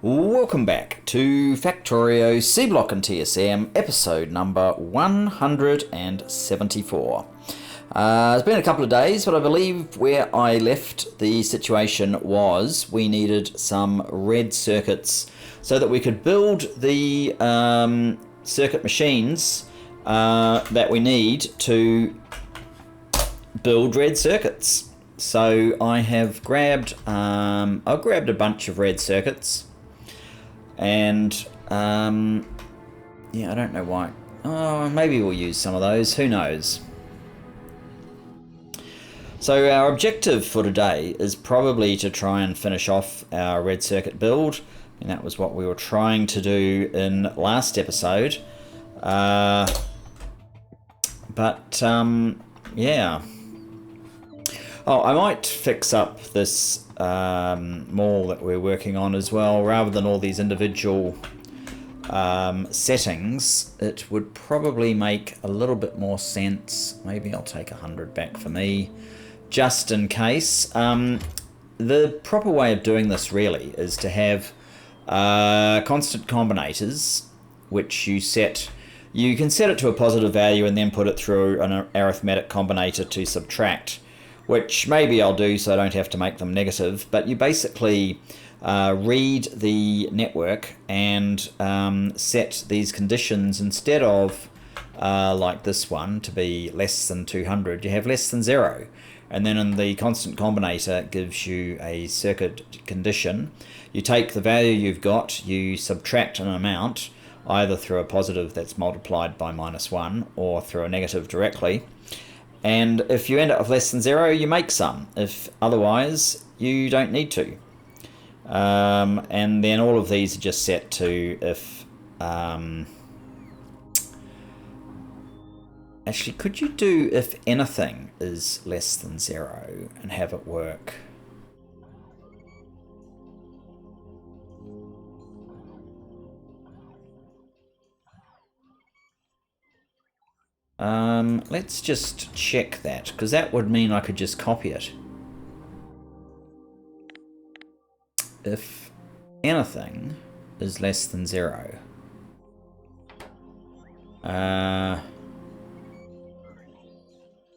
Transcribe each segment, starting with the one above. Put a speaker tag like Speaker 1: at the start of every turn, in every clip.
Speaker 1: Welcome back to Factorio Seablock and TSM episode number 174. It's been a couple of days, but I believe where I left the situation was we needed some red circuits so that we could build the circuit machines that we need to build red circuits. So I have grabbed a bunch of red circuits. And, yeah, I don't know why. Oh, maybe we'll use some of those. Who knows? So our objective for today is probably to try and finish off our red circuit build. And that was what we were trying to do in last episode. Yeah. Oh, I might fix up this mall that we're working on as well. Rather than all these individual settings, it would probably make a little bit more sense. Maybe I'll take 100 back for me, just in case. The proper way of doing this really is to have constant combinators, which you can set it to a positive value and then put it through an arithmetic combinator to subtract, which maybe I'll do so I don't have to make them negative. But you basically read the network and set these conditions instead of like this one to be less than 200, you have less than 0. And then in the constant combinator it gives you a circuit condition. You take the value you've got, you subtract an amount, either through a positive that's multiplied by -1 or through a negative directly. And if you end up with less than 0, you make some. If otherwise, you don't need to. And then all of these are just set to if... actually, could you do if anything is less than 0 and have it work? Let's just check that, because that would mean I could just copy it. If anything is less than 0.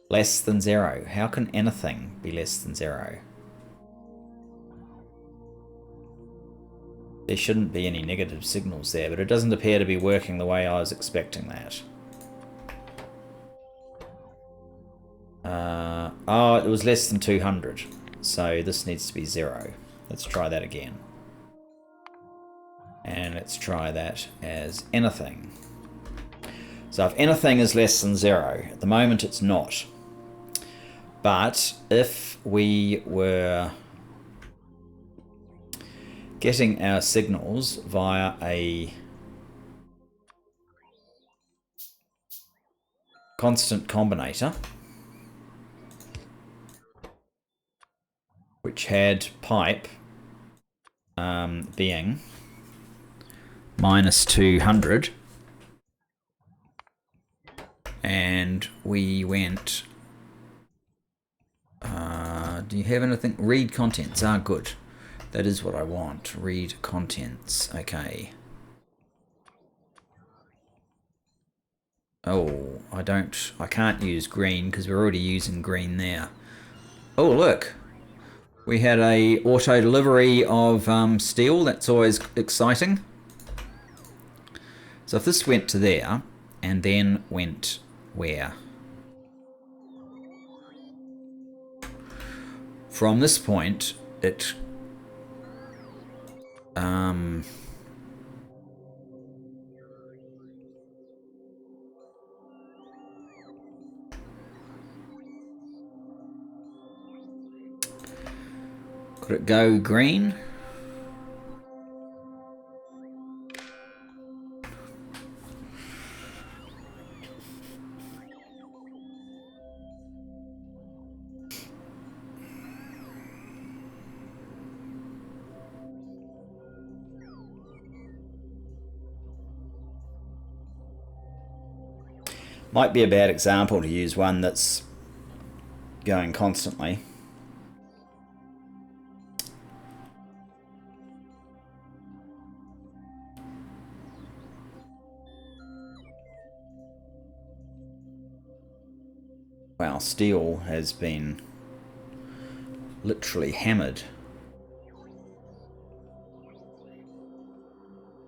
Speaker 1: Less than 0. How can anything be less than 0? There shouldn't be any negative signals there, but it doesn't appear to be working the way I was expecting that. Oh, it was less than 200, so this needs to be 0. Let's try that again. And let's try that as anything. So if anything is less than 0, at the moment it's not. But if we were getting our signals via a constant combinator, which had pipe being -200, and we went, do you have anything? Read contents. Ah, good. That is what I want. Read contents. Okay. Oh, I can't use green because we're already using green there. Oh, look. We had a auto delivery of steel. That's always exciting. So if this went to there and then went where? From this point, it could it go green? Might be a bad example to use one that's going constantly. Wow, steel has been literally hammered.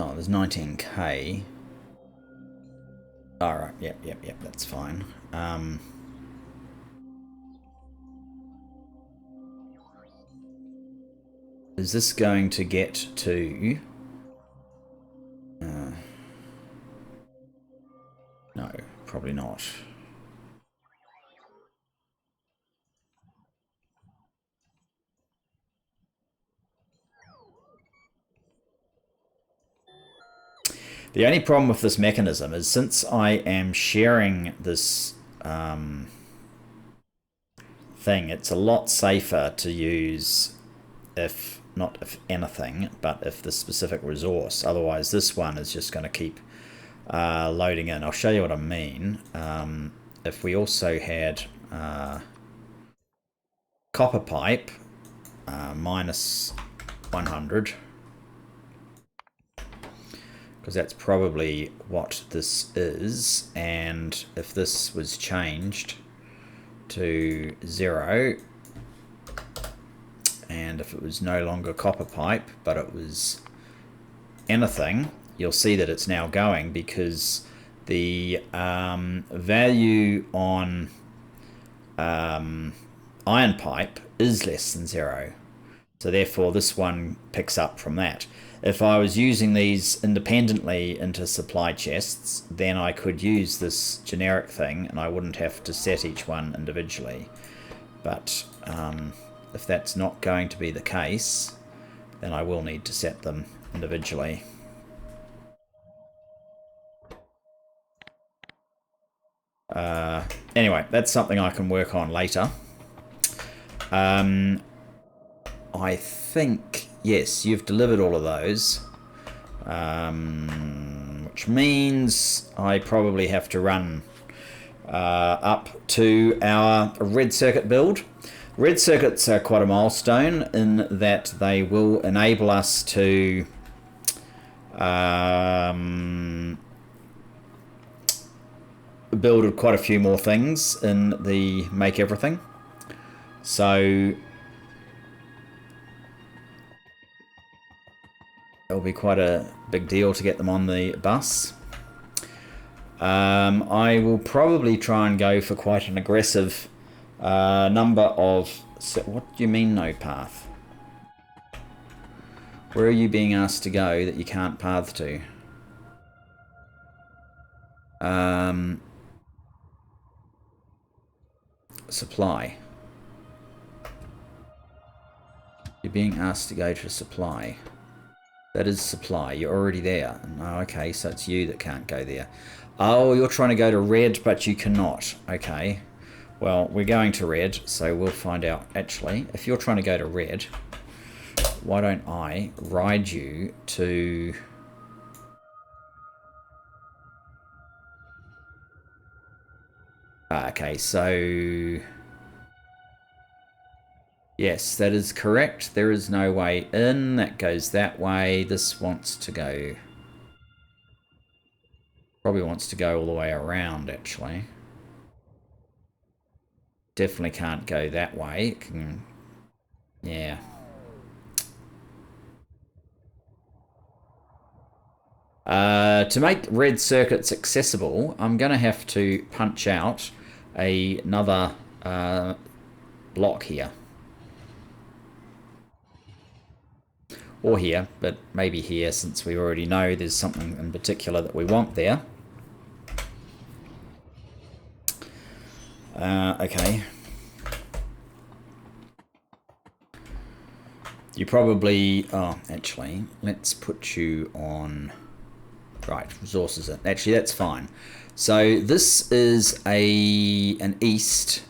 Speaker 1: Oh, there's 19k. Alright, yep, that's fine. Is this going to get to... no, probably not. The only problem with this mechanism is since I am sharing this thing, it's a lot safer to use if, not if anything, but if the specific resource. Otherwise this one is just going to keep loading in. I'll show you what I mean. If we also had copper pipe, minus 100, because that's probably what this is, and if this was changed to 0, and if it was no longer copper pipe but it was anything, you'll see that it's now going, because the value on iron pipe is less than 0, so therefore this one picks up from that. If I was using these independently into supply chests, then I could use this generic thing and I wouldn't have to set each one individually. But if that's not going to be the case, then I will need to set them individually. Anyway, that's something I can work on later. I think, yes, you've delivered all of those, which means I probably have to run up to our red circuit build. Red circuits are quite a milestone in that they will enable us to build quite a few more things in the Make Everything. So it'll be quite a big deal to get them on the bus. I will probably try and go for quite an aggressive number of... What do you mean no path? Where are you being asked to go that you can't path to? Supply. You're being asked to go to supply. That is supply. You're already there. Oh, okay, so it's you that can't go there. Oh, you're trying to go to red, but you cannot. Okay. Well, we're going to red, so we'll find out. Actually, if you're trying to go to red, why don't I ride you to... Okay, so... Yes, that is correct. There is no way in. That goes that way. This wants to go... Probably wants to go all the way around, actually. Definitely can't go that way. It can... Yeah. To make red circuits accessible, I'm going to have to punch out another block here. Or here, but maybe here, since we already know there's something in particular that we want there. Okay. You probably... Oh, actually, let's put you on... Right, resources. Actually, that's fine. So this is an east.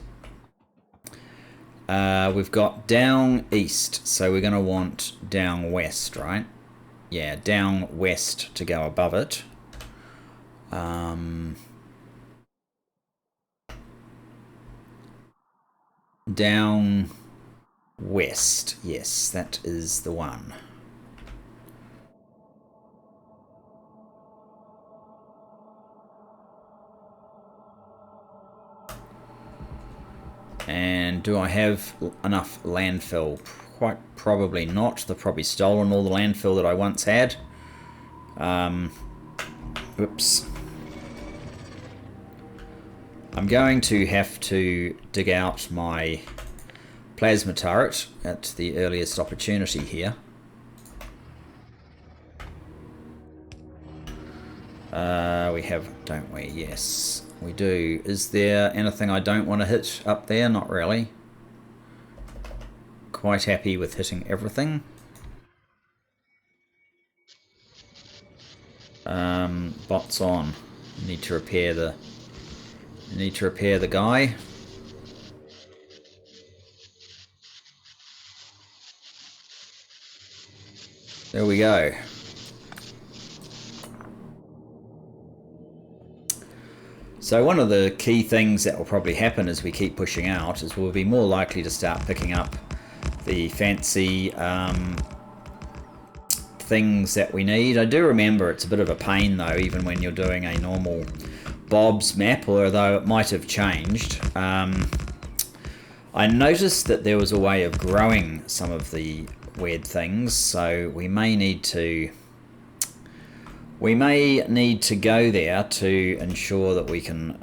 Speaker 1: We've got down east, so we're going to want down west, right? Yeah, down west to go above it. Down west, yes, that is the one. And do I have enough landfill? Quite probably not. They've probably stolen all the landfill that I once had. Oops. I'm going to have to dig out my plasma turret at the earliest opportunity here. We have, don't we? Yes, we do. Is there anything I don't want to hit up there? Not really. Quite happy with hitting everything. Bots on. Need to repair the guy. There we go. So one of the key things that will probably happen as we keep pushing out is we'll be more likely to start picking up the fancy things that we need. I do remember it's a bit of a pain though, even when you're doing a normal Bob's map, although it might have changed. I noticed that there was a way of growing some of the weird things, so we may need to go there to ensure that we can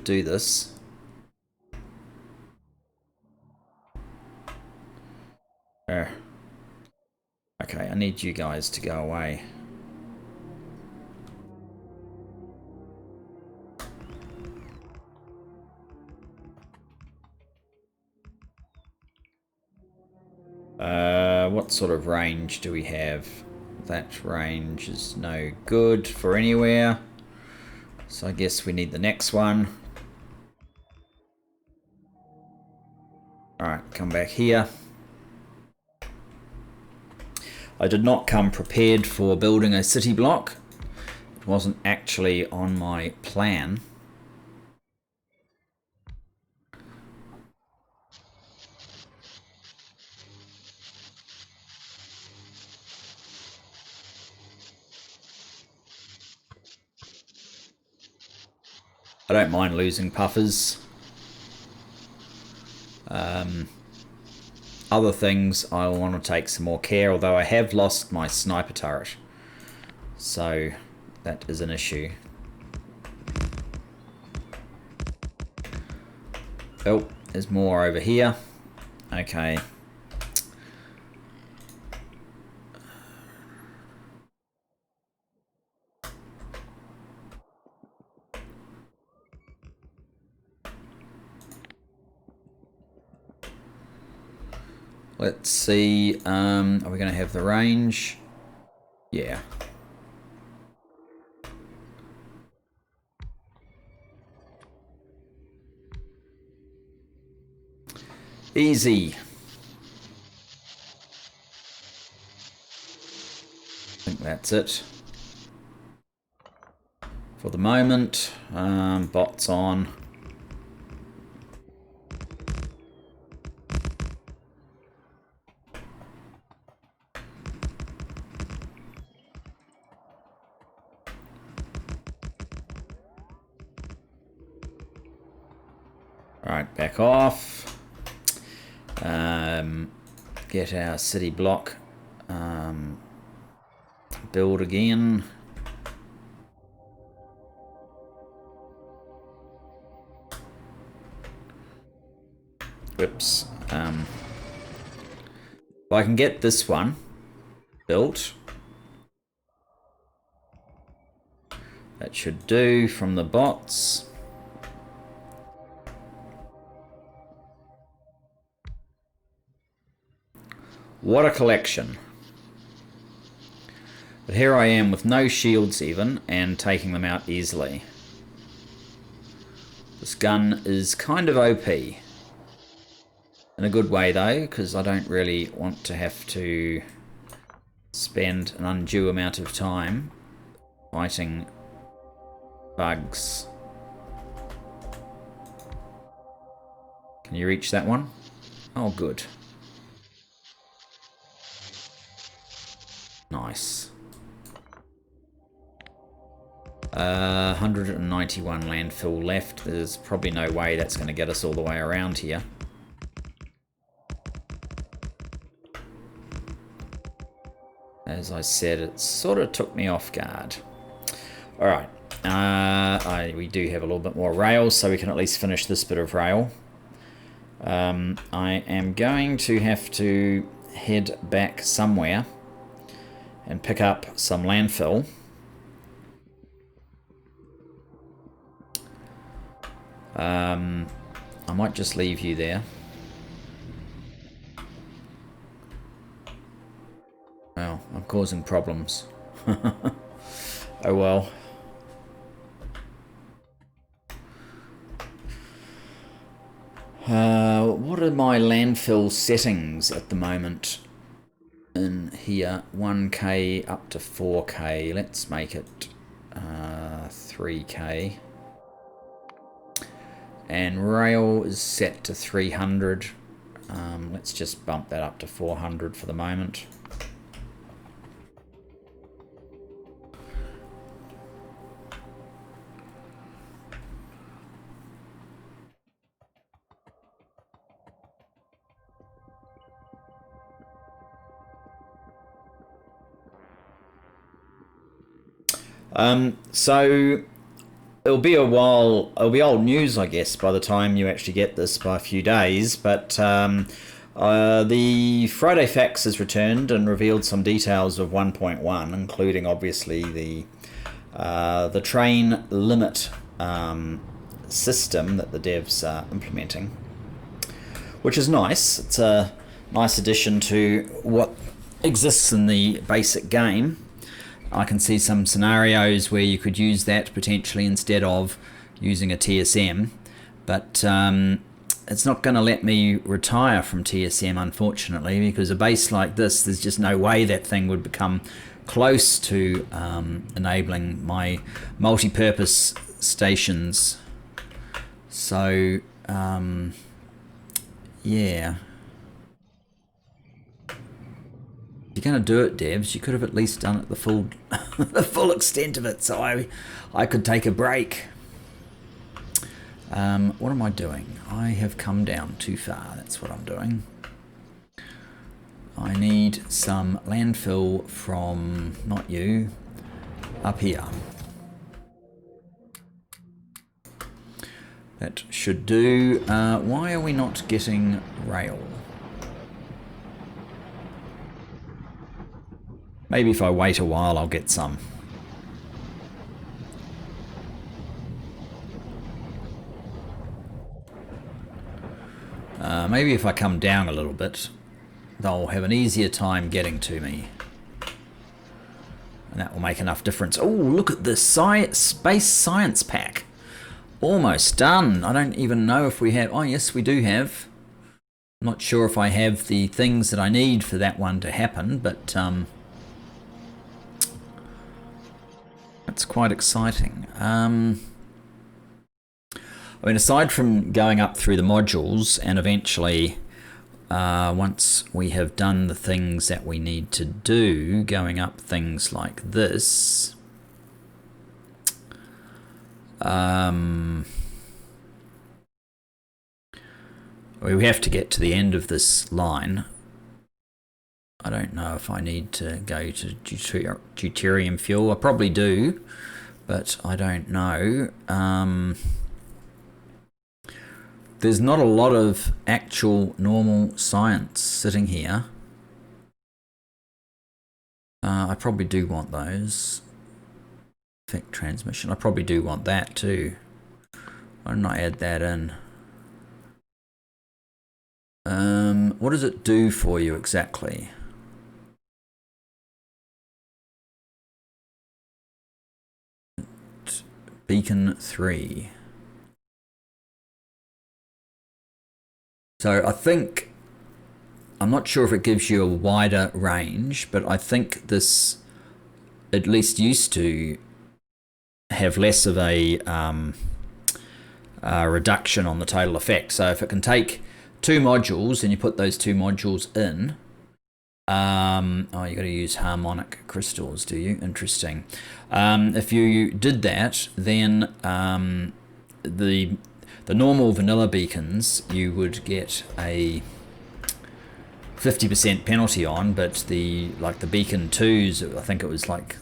Speaker 1: do this. Okay, I need you guys to go away. What sort of range do we have? That range is no good for anywhere. So I guess we need the next one. Alright, come back here. I did not come prepared for building a city block. It wasn't actually on my plan. I don't mind losing puffers. Other things I want to take some more care, although I have lost my sniper turret. So that is an issue. Oh, there's more over here. Okay. Let's see, are we going to have the range? Yeah. Easy. I think that's it. For the moment, bots on. Alright, back off. Get our city block build again. Whoops. If I can get this one built, that should do from the bots. What a collection. But here I am with no shields even, and taking them out easily. This gun is kind of OP. In a good way though, because I don't really want to have to spend an undue amount of time fighting bugs. Can you reach that one? Oh, good. Nice. 191 landfill left. There's probably no way that's going to get us all the way around here. As I said, it sort of took me off guard. All right. We do have a little bit more rail, so we can at least finish this bit of rail. I am going to have to head back somewhere and pick up some landfill. I might just leave you there. Well, I'm causing problems. Oh well. What are my landfill settings at the moment in here? 1k up to 4k. Let's make it 3k. And rail is set to 300. Let's just bump that up to 400 for the moment. So it'll be a while, it'll be old news, I guess, by the time you actually get this, by a few days, but the Friday fax has returned and revealed some details of 1.1, including obviously the train limit system that the devs are implementing, which is nice. It's a nice addition to what exists in the basic game. I can see some scenarios where you could use that potentially instead of using a TSM, but it's not going to let me retire from TSM, unfortunately, because a base like this, there's just no way that thing would become close to enabling my multi-purpose stations. So yeah. If you're going to do it, devs, you could have at least done it the full the full extent of it, so I could take a break. What am I doing? I have come down too far. That's what I'm doing. I need some landfill from, not you, up here. That should do. Why are we not getting rail? Maybe if I wait a while, I'll get some. Maybe if I come down a little bit, they'll have an easier time getting to me. And that will make enough difference. Oh, look at this space science pack. Almost done. I don't even know if we have... Oh, yes, we do have. I'm not sure if I have the things that I need for that one to happen, but... It's quite exciting. I mean, aside from going up through the modules and eventually, once we have done the things that we need to do, going up things like this, we have to get to the end of this line. I don't know if I need to go to deuterium fuel. I probably do, but I don't know. There's not a lot of actual normal science sitting here. I probably do want those. Effect transmission. I probably do want that too. Why don't I add that in? What does it do for you exactly? Beacon 3. So I think, I'm not sure if it gives you a wider range, but I think this at least used to have less of a reduction on the total effect. So if it can take 2 modules and you put those 2 modules in, oh, you got to use harmonic crystals, do you? Interesting. If you did that, then the normal vanilla beacons, you would get a 50% penalty on, but the beacon 2s, I think it was like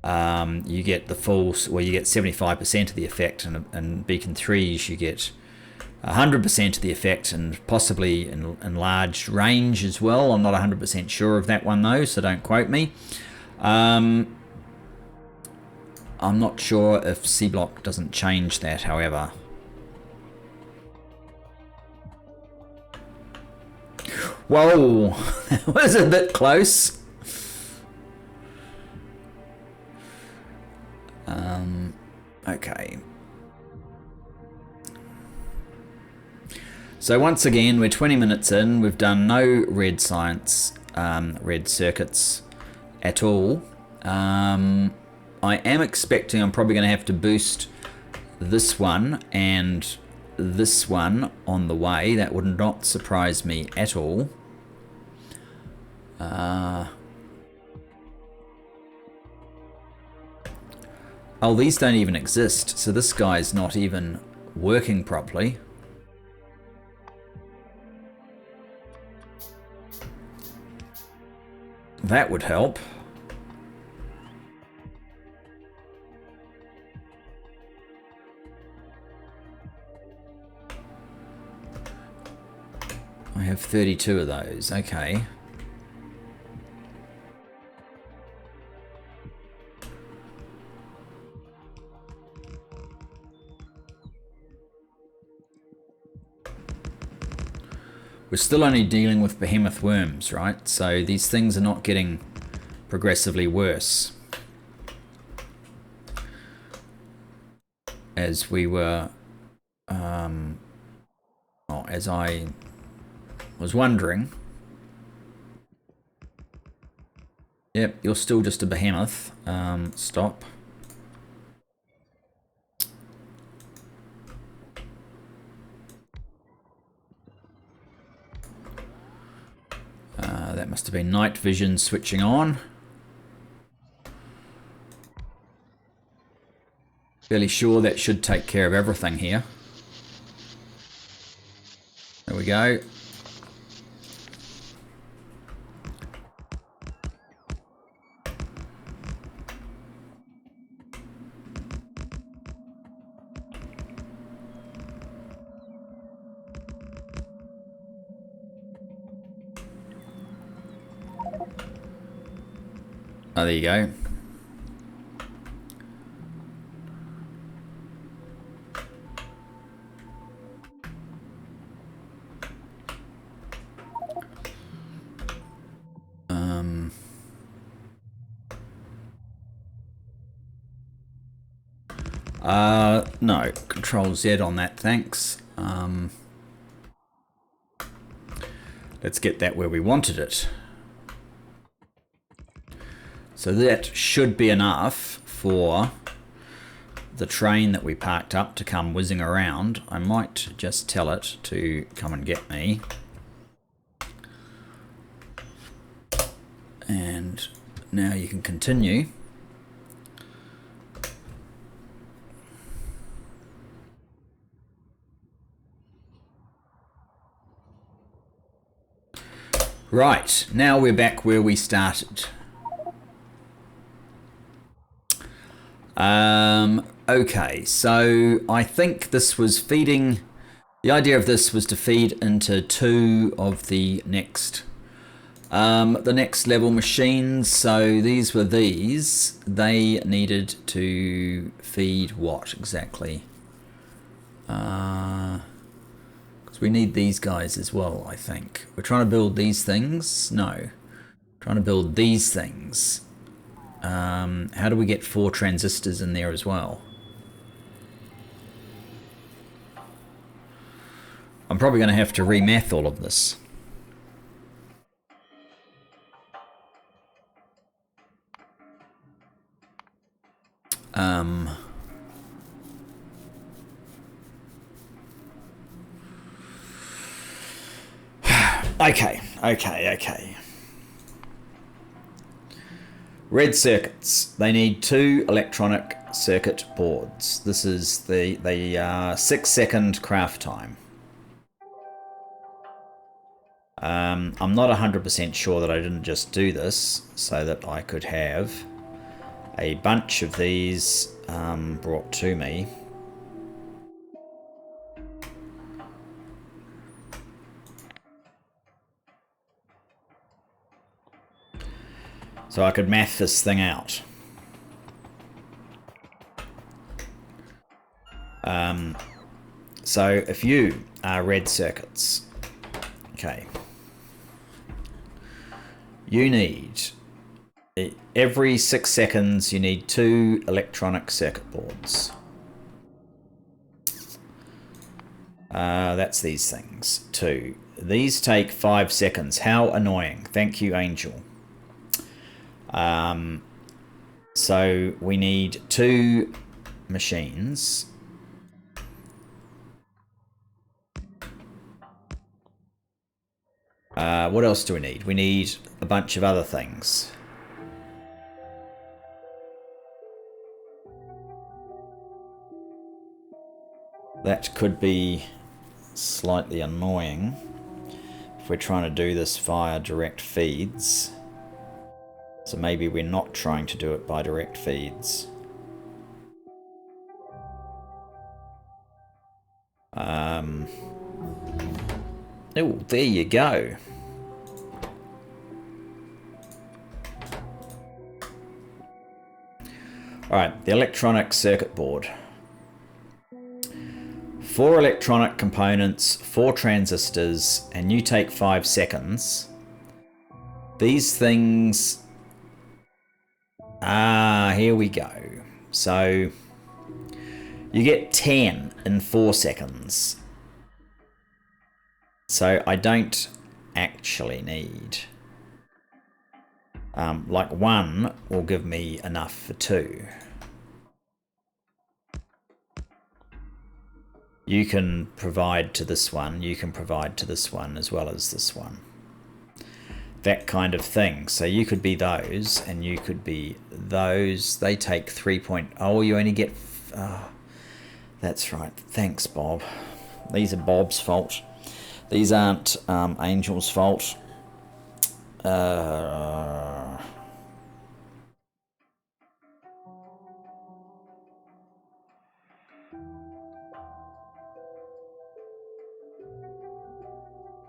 Speaker 1: you get the full, well, you get 75% of the effect, and beacon 3s you get 100% of the effect, and possibly enlarged range as well. I'm not 100% sure of that one though, so don't quote me. I'm not sure if Seablock doesn't change that, however. Whoa, that was a bit close. Okay. So once again, we're 20 minutes in. We've done no red science, red circuits at all. I am expecting I'm probably going to have to boost this one and this one on the way. That would not surprise me at all. Oh, these don't even exist, so this guy's not even working properly. That would help. I have 32 of those, okay. We're still only dealing with behemoth worms, right? So these things are not getting progressively worse. As we were, as I was wondering. Yep, you're still just a behemoth. Stop. That must have been night vision switching on. Fairly sure that should take care of everything here. There we go. Oh, there you go. No, Control Z on that, thanks. Let's get that where we wanted it. So that should be enough for the train that we parked up to come whizzing around. I might just tell it to come and get me. And now you can continue. Right, now we're back where we started. Okay, so I think this was feeding, the idea of this was to feed into two of the next level machines. So these were these. They needed to feed what exactly? Because we need these guys as well, I think. We're trying to build these things. No, trying to build these things. How do we get 4 transistors in there as well? I'm probably going to have to remath all of this. Okay. Red circuits. They need 2 electronic circuit boards. This is the 6-second craft time. I'm not 100% sure that I didn't just do this so that I could have a bunch of these brought to me. So I could math this thing out. So if you are red circuits, okay, you need, every 6 seconds you need 2 electronic circuit boards. That's these things, 2. These take 5 seconds. How annoying. Thank you, Angel. So we need 2 machines. What else do we need? We need a bunch of other things. That could be slightly annoying if we're trying to do this via direct feeds. So maybe we're not trying to do it by direct feeds. Oh, there you go. Alright, the electronic circuit board. 4 electronic components, 4 transistors, and you take 5 seconds. These things... here we go. So, you get 10 in 4 seconds. So I don't actually need... like 1 will give me enough for 2. You can provide to this one, you can provide to this one as well as this one. That kind of thing. So you could be those and you could be those. They take 3 point... Oh, you only get... that's right. Thanks, Bob. These are Bob's fault. These aren't Angel's fault.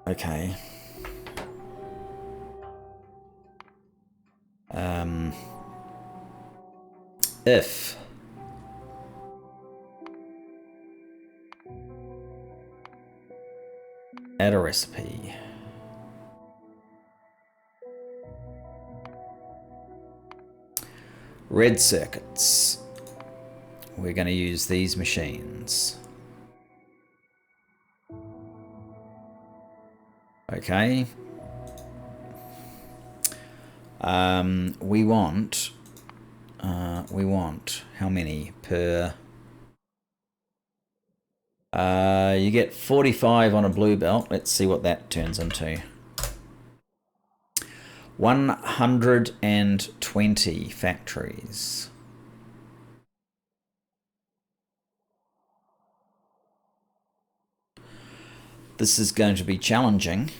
Speaker 1: Okay. If add a recipe. Red circuits. We're going to use these machines. Okay. We want how many per? You get 45 on a blue belt. Let's see what that turns into. 120 factories. This is going to be challenging.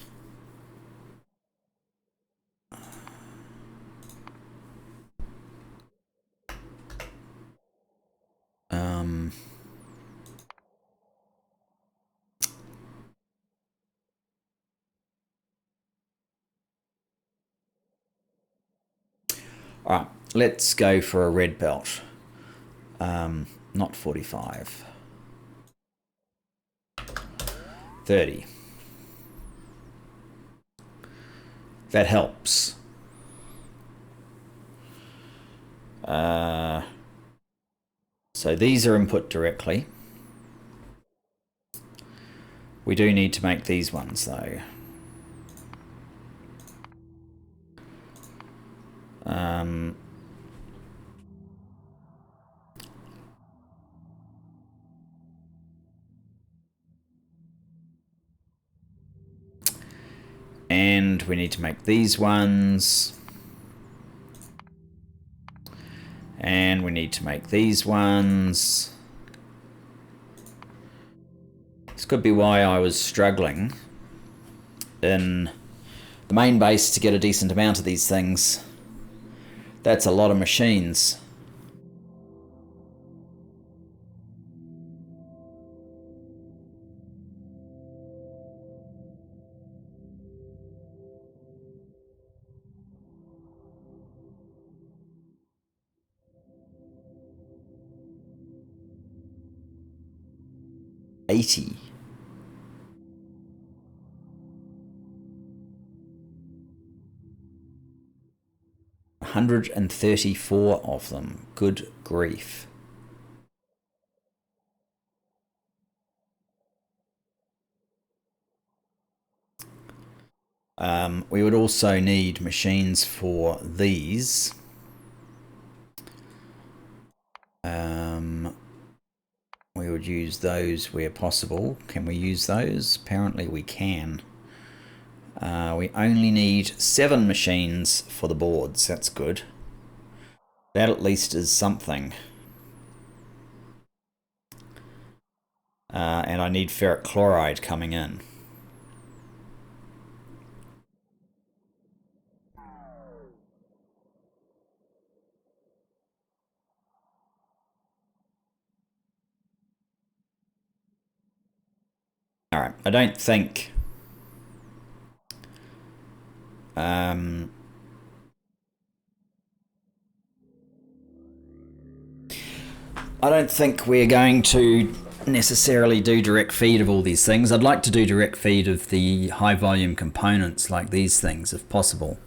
Speaker 1: All right, let's go for a red belt. Not 45. 30. That helps. So these are input directly. We do need to make these ones though. And we need to make these ones. And we need to make these ones. This could be why I was struggling in the main base to get a decent amount of these things. That's a lot of machines. $80. 134 of them. Good grief. We would also need machines for these. We would use those where possible. Can we use those? Apparently we can. We only need 7 machines for the boards. That's good. That at least is something. And I need ferric chloride coming in. Alright, I don't think... I don't think we're going to necessarily do direct feed of all these things. I'd like to do direct feed of the high volume components like these things if possible.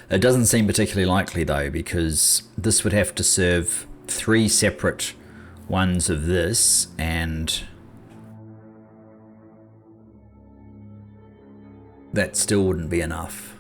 Speaker 1: It doesn't seem particularly likely though, because this would have to serve 3 separate ones of this, and that still wouldn't be enough.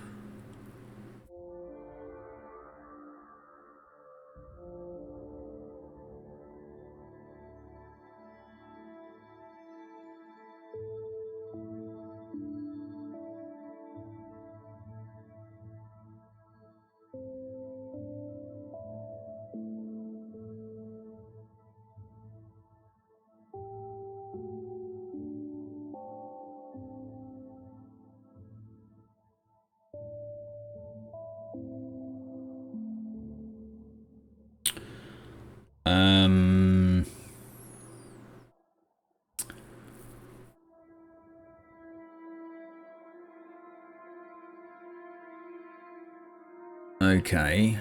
Speaker 1: Okay.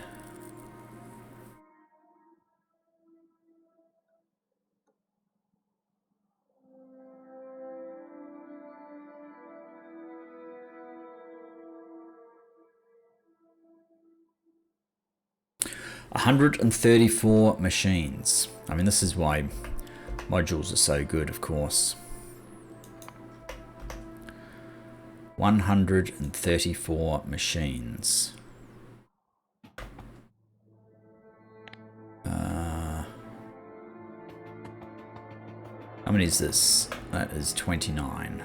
Speaker 1: $134 machines. I mean, this is why modules are so good, of course. 134 machines. How many is this? That is 29.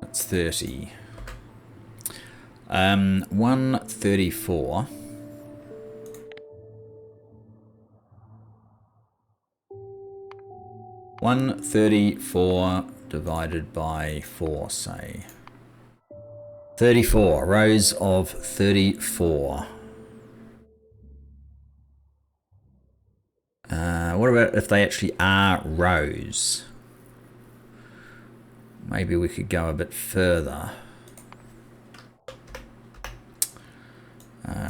Speaker 1: That's 30. 134. $134 divided by 4, say. 34. Rows of 34. What about if they actually are rows? Maybe we could go a bit further.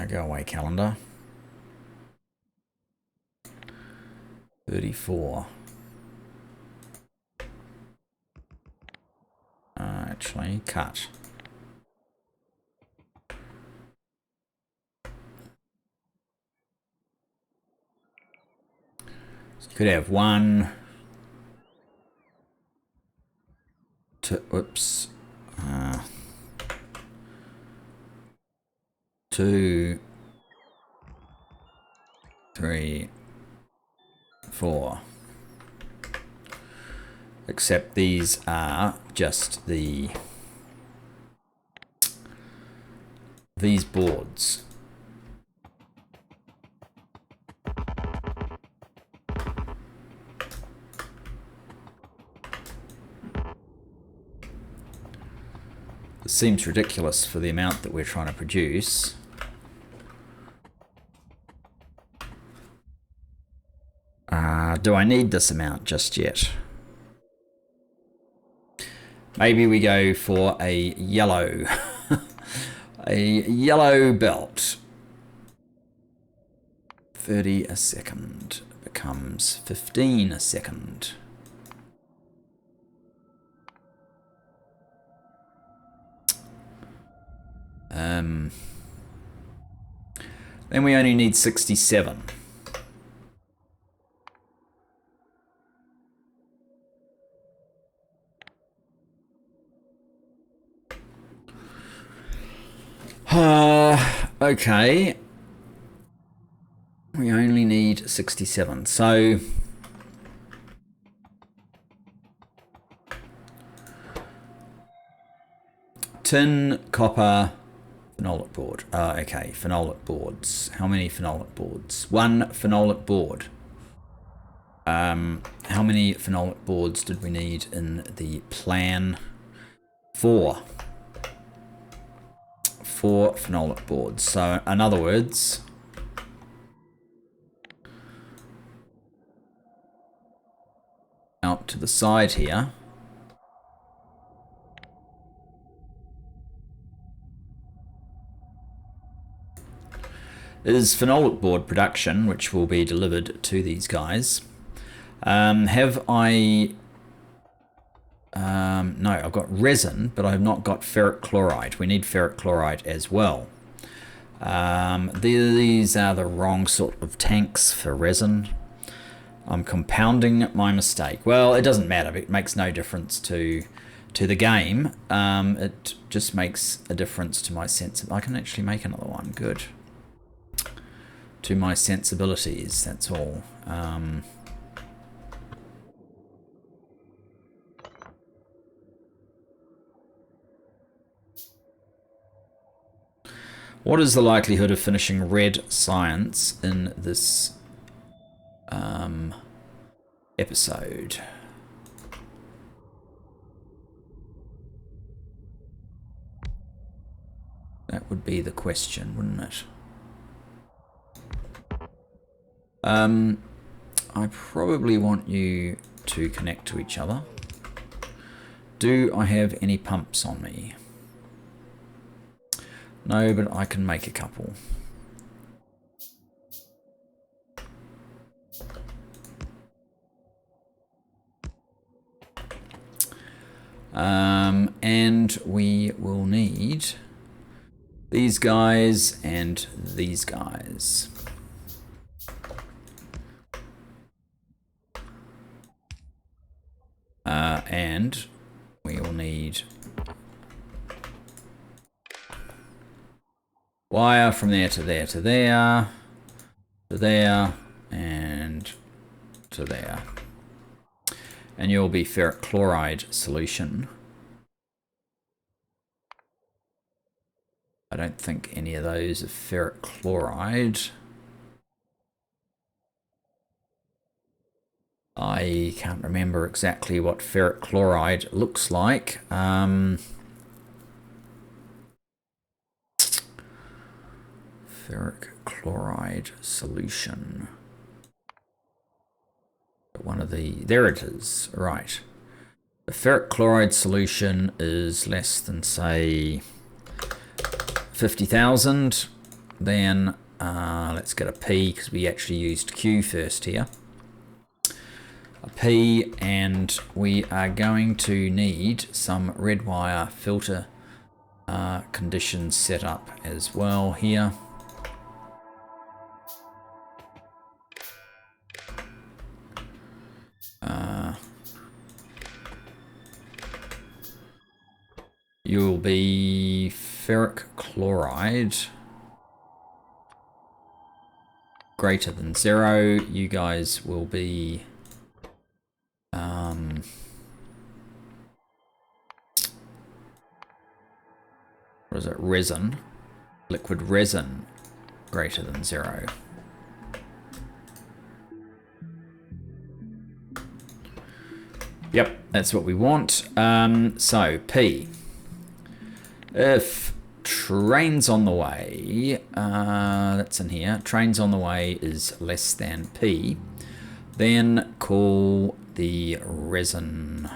Speaker 1: Go away, calendar. 34. Actually, cut. So you could have 1, whoops, 2, 3, 4. Except these are just these boards. This seems ridiculous for the amount that we're trying to produce. Do I need this amount just yet? Maybe we go for a yellow, a yellow belt. 30 a second becomes 15 a second. Then we only need 67. Okay. We only need 67. So tin, copper, phenolic board. Okay, phenolic boards. How many phenolic boards? 1 phenolic board. How many phenolic boards did we need in the plan? 4. 4 phenolic boards. So in other words, out to the side here, is phenolic board production, which will be delivered to these guys. Have I... no, I've got resin, but I've not got ferric chloride. We need ferric chloride as well. These are the wrong sort of tanks for resin. I'm compounding my mistake. Well, it doesn't matter. It makes no difference to the game. It just makes a difference to my sense. I can actually make another one. Good. To my sensibilities, that's all. What is the likelihood of finishing red science in this episode? That would be the question, wouldn't it? I probably want you to connect to each other. Do I have any pumps on me? No, but I can make a couple. And we will need these guys and these guys. And we will need wire from there to there to there, to there, and to there. And you'll be ferric chloride solution. I don't think any of those are ferric chloride. I can't remember exactly what ferric chloride looks like. Ferric chloride solution. One of the, there it is, right. The ferric chloride solution is less than, say, 50,000. Then let's get a P because we actually used Q first here. A P, and we are going to need some red wire filter conditions set up as well here. be ferric chloride greater than 0. You guys will be what is it? Resin. Liquid resin greater than 0. Yep, that's what we want. So P. If trains on the way, that's in here, trains on the way is less than P, then call the resin,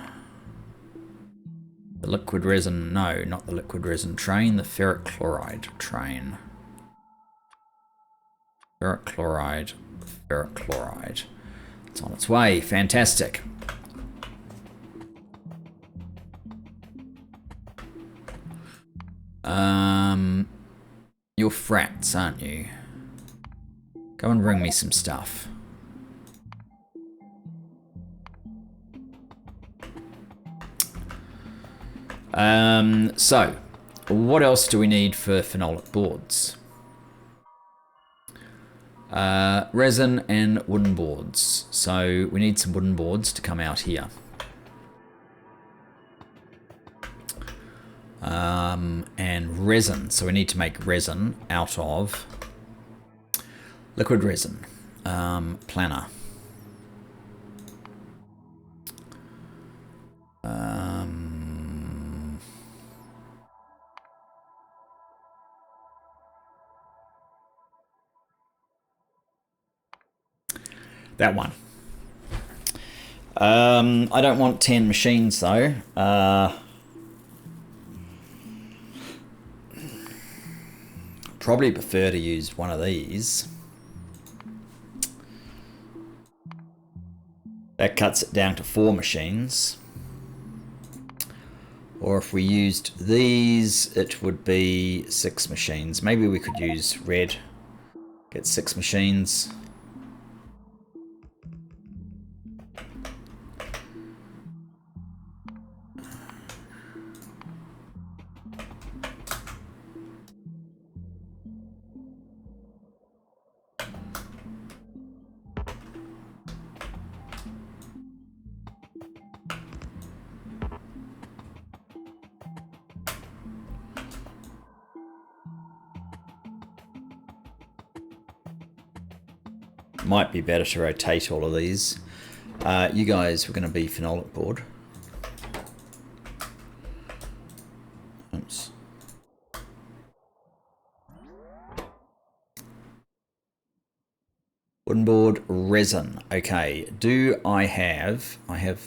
Speaker 1: the liquid resin, no, not the liquid resin train, the ferric chloride train. Ferric chloride, ferric chloride. It's on its way, fantastic. You're frats, aren't you? Go and bring me some stuff. So, what else do we need for phenolic boards? Resin and wooden boards. So, we need some wooden boards to come out here. And resin, so we need to make resin out of liquid resin, planner. That one. I don't want 10 machines though. Probably prefer to use one of these. That cuts it down to 4 machines. Or if we used these, it would be 6 machines. Maybe we could use red, get 6 machines. Might be better to rotate all of these. You guys were going to be phenolic board. Oops. Wooden board, resin. Okay. Do I have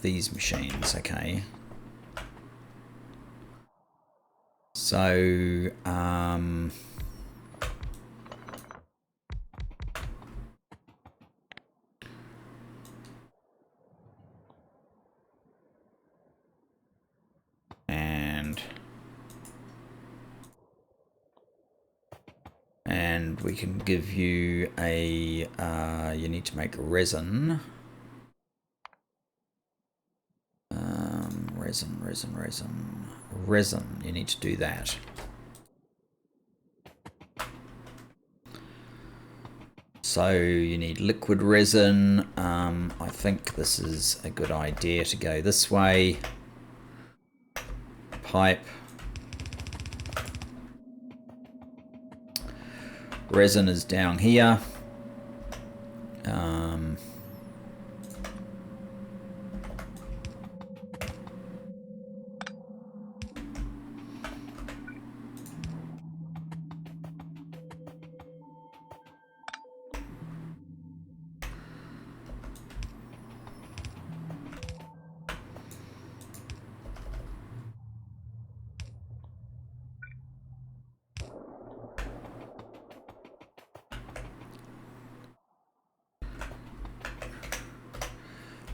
Speaker 1: these machines, okay. So, and we can give you a, you need to make resin. Resin, you need to do that. So you need liquid resin. I think this is a good idea to go this way. Pipe. Resin is down here.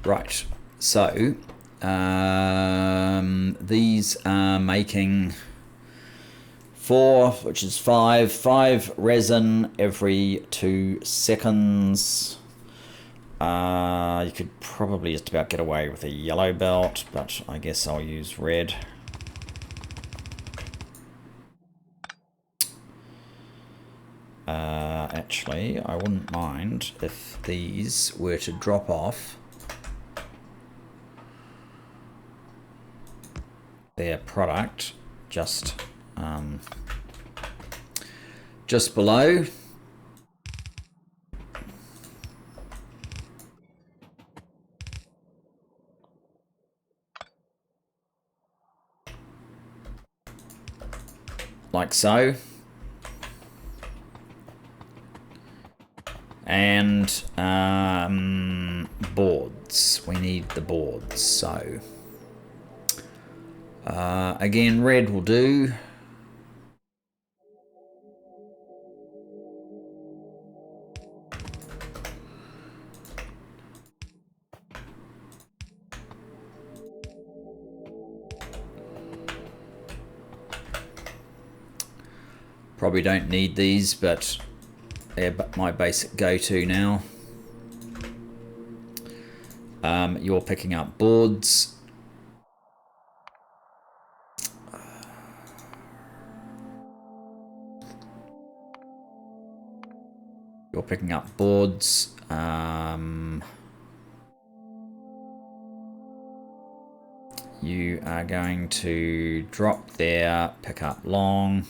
Speaker 1: Right, so these are making 4, which is 5 resin every 2 seconds. You could probably just about get away with a yellow belt, but I guess I'll use red. Actually, I wouldn't mind if these were to drop off their product just below. Like so. And boards. We need the boards. So again, red will do. Probably don't need these, but they're my basic go-to now. You're picking up boards. You're picking up boards. You are going to drop there, pick up long.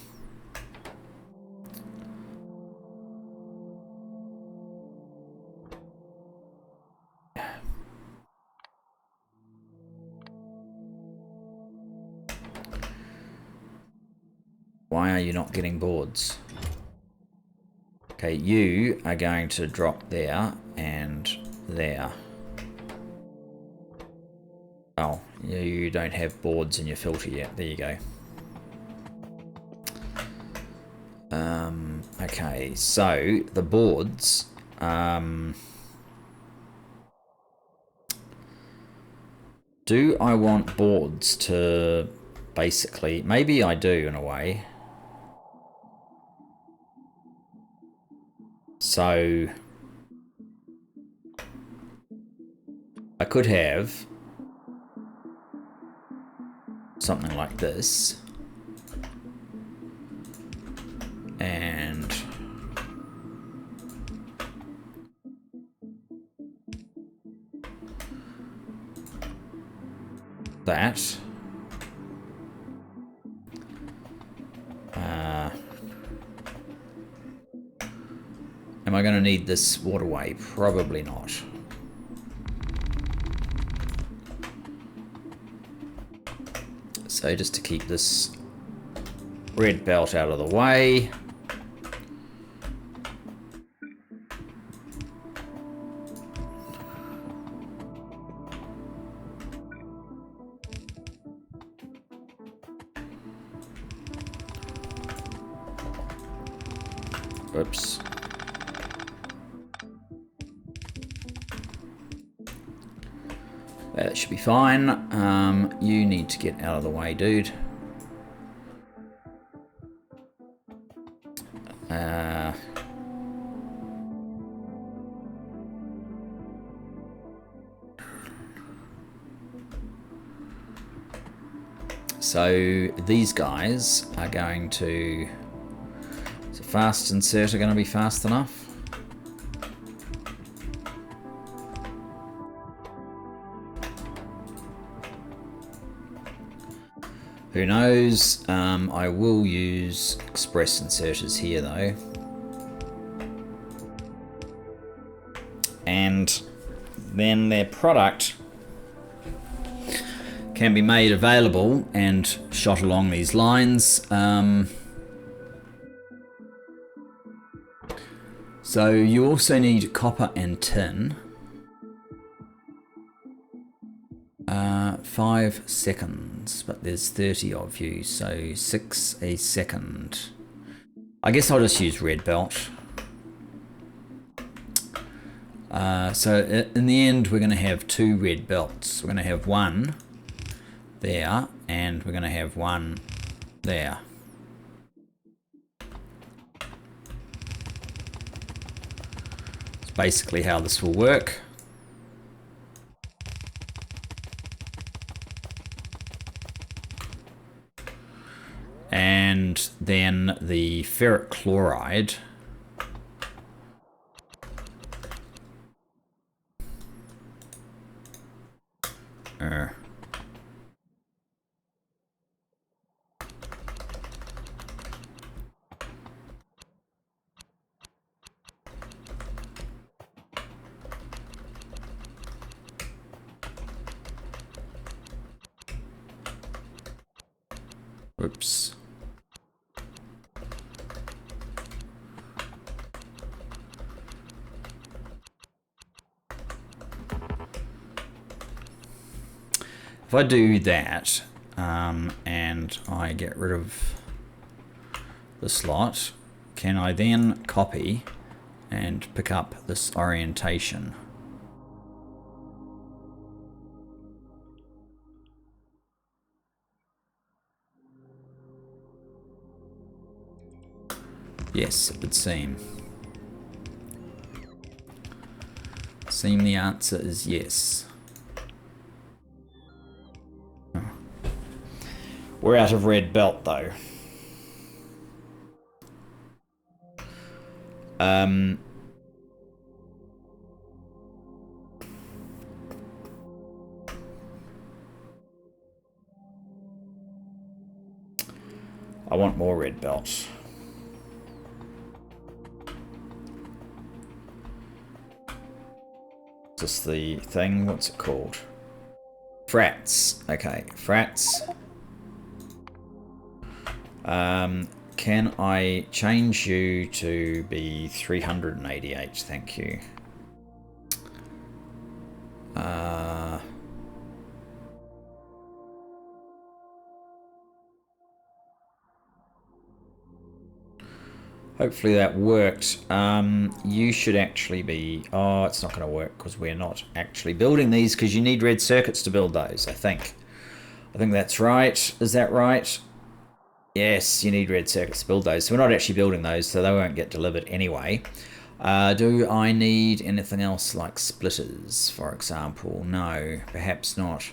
Speaker 1: Why are you not getting boards? Okay, you are going to drop there and there. Oh, you don't have boards in your filter yet. There you go. Okay, so the boards. Do I want boards to basically... Maybe I do in a way. So I could have something like this, and that. Am I going to need this waterway? Probably not. So just to keep this red belt out of the way. Oops. That should be fine. You need to get out of the way, dude. So these guys are going to... Is a fast insert are going to be fast enough? Who knows? I will use express inserters here though. And then their product can be made available and shot along these lines. So you also need copper and tin. 5 seconds, but there's 30 of you, so 6 a second. I guess I'll just use red belt. So in the end, we're going to have 2 red belts. We're going to have one there, and we're going to have one there. It's basically how this will work. And then the ferric chloride Oops. If I do that, and I get rid of the slot, can I then copy and pick up this orientation? Yes, it would seem. The answer is yes. We're out of red belt though. I want more red belts. Just the thing, what's it called? Frats. Okay, frats. Can I change you to be 388? Thank you. Hopefully that worked. You should actually be... Oh, it's not going to work because we're not actually building these because you need red circuits to build those, I think. I think that's right. Is that right? Yes, you need red circuits to build those. So we're not actually building those, so they won't get delivered anyway. Do I need anything else like splitters, for example? No, perhaps not.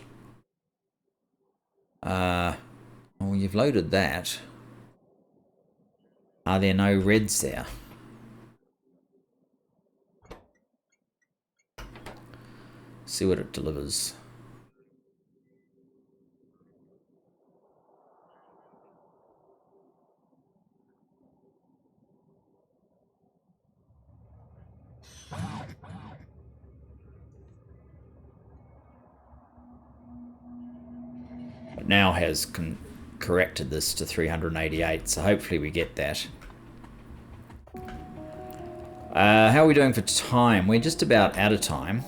Speaker 1: Well, you've loaded that. Are there no reds there? See what it delivers. It now has corrected this to 388, so hopefully we get that. How are we doing for time? We're just about out of time.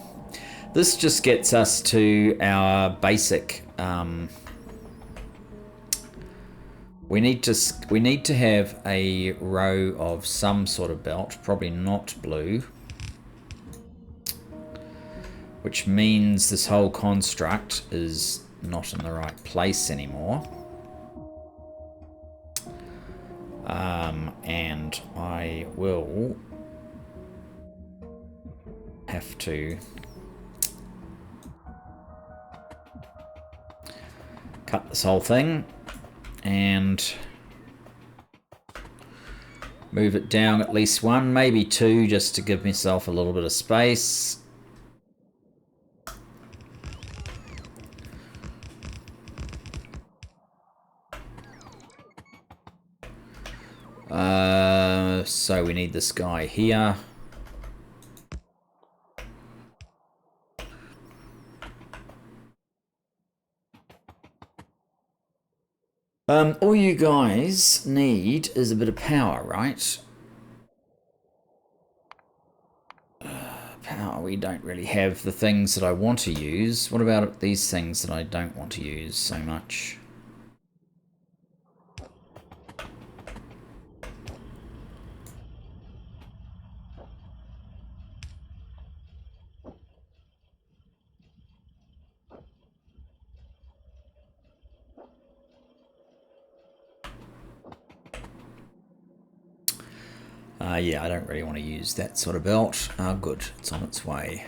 Speaker 1: This just gets us to our basic. We need to have a row of some sort of belt, probably not blue, which means this whole construct is not in the right place anymore. And I will have to cut this whole thing and move it down at least one, maybe two, just to give myself a little bit of space. So we need this guy here. All you guys need is a bit of power, right? Power, we don't really have the things that I want to use. What about these things that I don't want to use so much? Yeah, I don't really want to use that sort of belt. Good, it's on its way.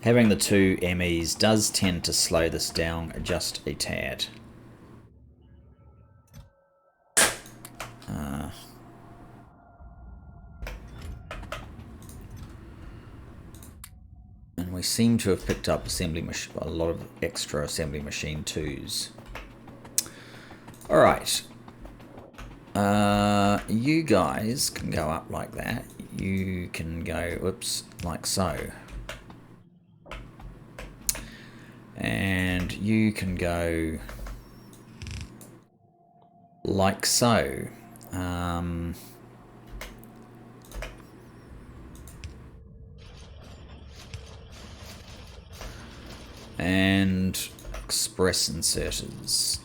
Speaker 1: Having the two MEs does tend to slow this down just a tad. And we seem to have picked up a lot of extra assembly machine 2s. Alright. You guys can go up like that. You can go, whoops, like so. And you can go like so. And express inserters.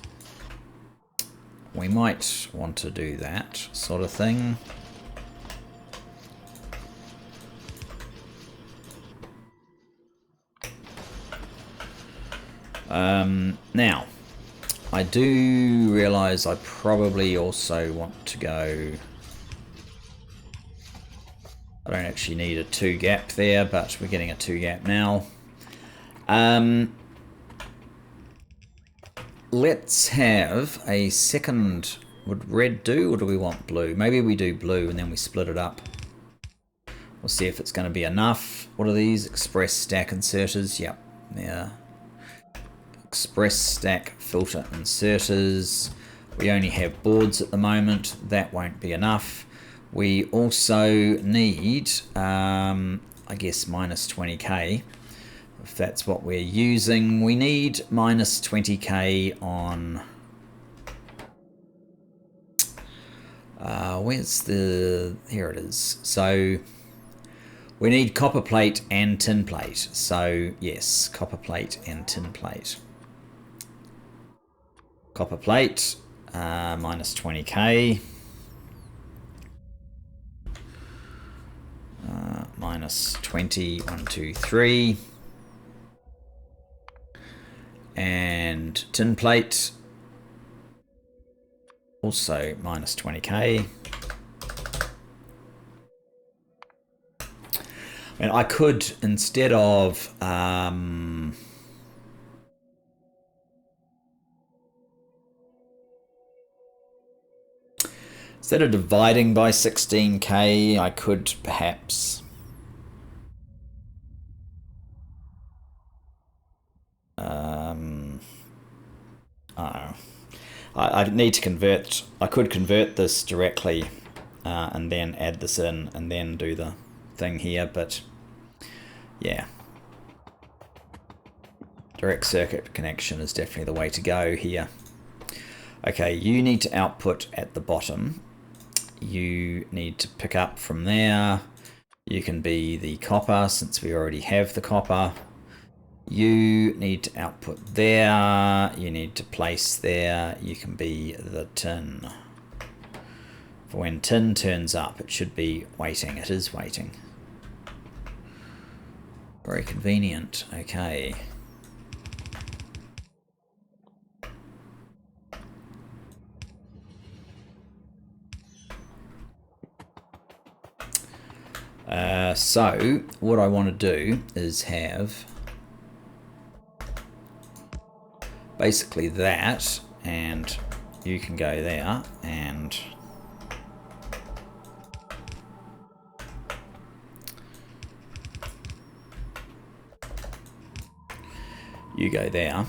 Speaker 1: We might want to do that sort of thing. Now, I do realize I probably also want to go... I don't actually need a 2 gap there, but we're getting a 2 gap now. Let's have a second... Would red do, or do we want blue? Maybe we do blue and then we split it up. We'll see if it's going to be enough. What are these? Express stack inserters. Yep. Yeah. Express stack filter inserters. We only have boards at the moment. That won't be enough. We also need, I guess, minus 20k. If that's what we're using. We need minus 20k on... where's the... Here it is. So... we need copper plate and tin plate. So, yes, copper plate and tin plate. Copper plate, minus 20k. Minus 20, 1, 2, 3. And tin plate, also minus 20k. And I could, instead of dividing by 16k, I could perhaps I need to convert. I could convert this directly and then add this in and then do the thing here, but yeah, direct circuit connection is definitely the way to go here. Okay, you need to output at the bottom. You need to pick up from there. You can be the copper since we already have the copper. You need to output there. You need to place there. You can be the tin. For when tin turns up, it should be waiting. It is waiting. Very convenient. Okay. So what I want to do is have basically that, and you can go there, and you go there.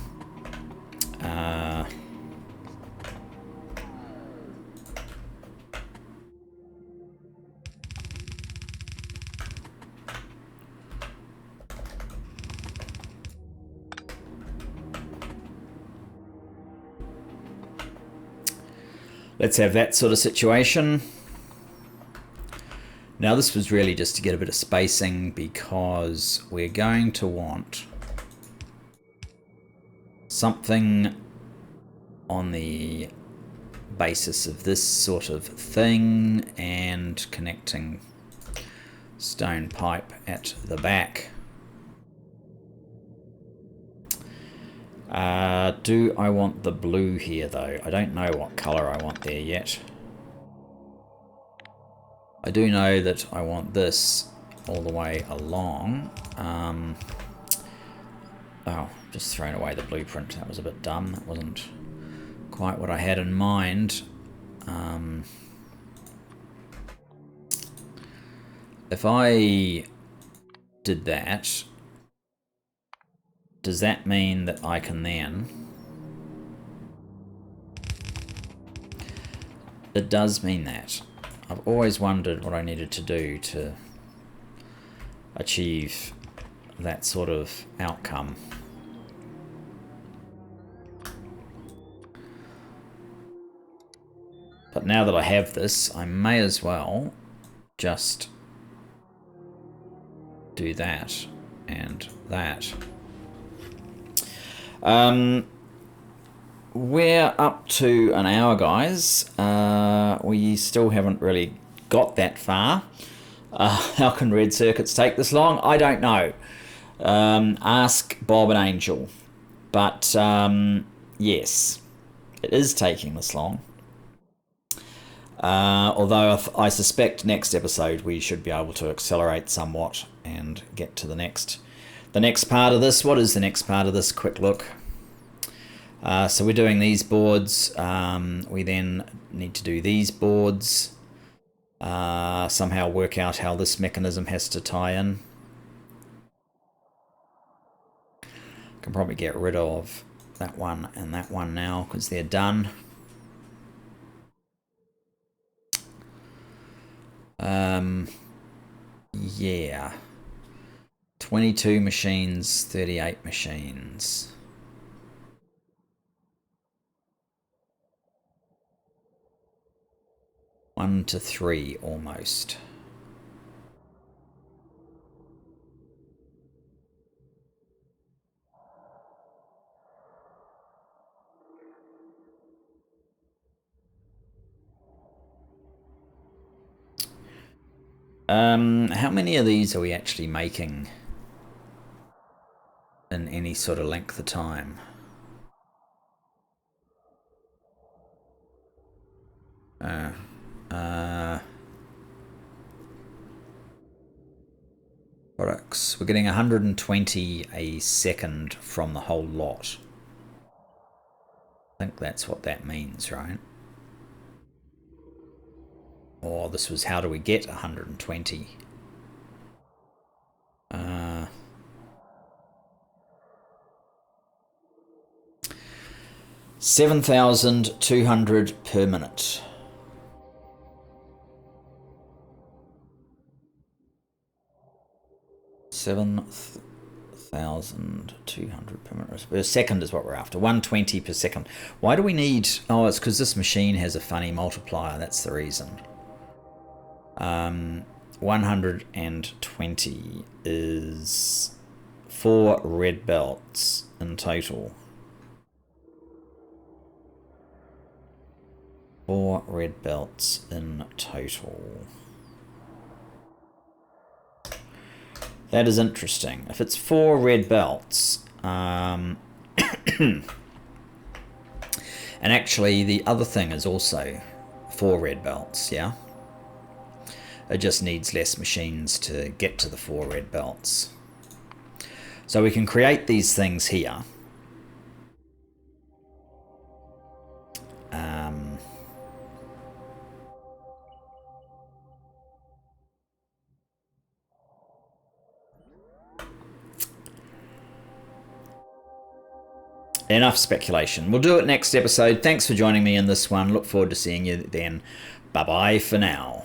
Speaker 1: Let's have that sort of situation. Now this was really just to get a bit of spacing because we're going to want something on the basis of this sort of thing and connecting stone pipe at the back. Do I want the blue here though? I don't know what color I want there yet. I do know that I want this all the way along. Oh, just thrown away the blueprint. That was a bit dumb. That wasn't quite what I had in mind. If I did that, does that mean that I can then... It does mean that. I've always wondered what I needed to do to achieve that sort of outcome. But now that I have this, I may as well just do that and that. We're up to an hour, guys. We still haven't really got that far. How can red circuits take this long? I don't know. Ask Bob and Angel. But yes, it is taking this long. Although I suspect next episode we should be able to accelerate somewhat and get to the next part of this. What is the next part of this? Quick look. So we're doing these boards. We then need to do these boards. Somehow work out how this mechanism has to tie in. Can probably get rid of that one and that one now because they're done. Yeah. 22 machines, 38 machines. One to three almost. How many of these are we actually making in any sort of length of time? Products. We're getting 120 a second from the whole lot. I think that's what that means, right? Or this was how do we get 120? 7,200 per minute. $7,200 per minute. Per second is what we're after. 120 per second. Why do we need... Oh, it's because this machine has a funny multiplier. That's the reason. 120 is 4 red belts in total. 4 red belts in total. That is interesting. If it's 4 red belts, and actually the other thing is also 4 red belts, yeah? It just needs less machines to get to the 4 red belts. So we can create these things here. Enough speculation. We'll do it next episode. Thanks for joining me in this one. Look forward to seeing you then. Bye-bye for now.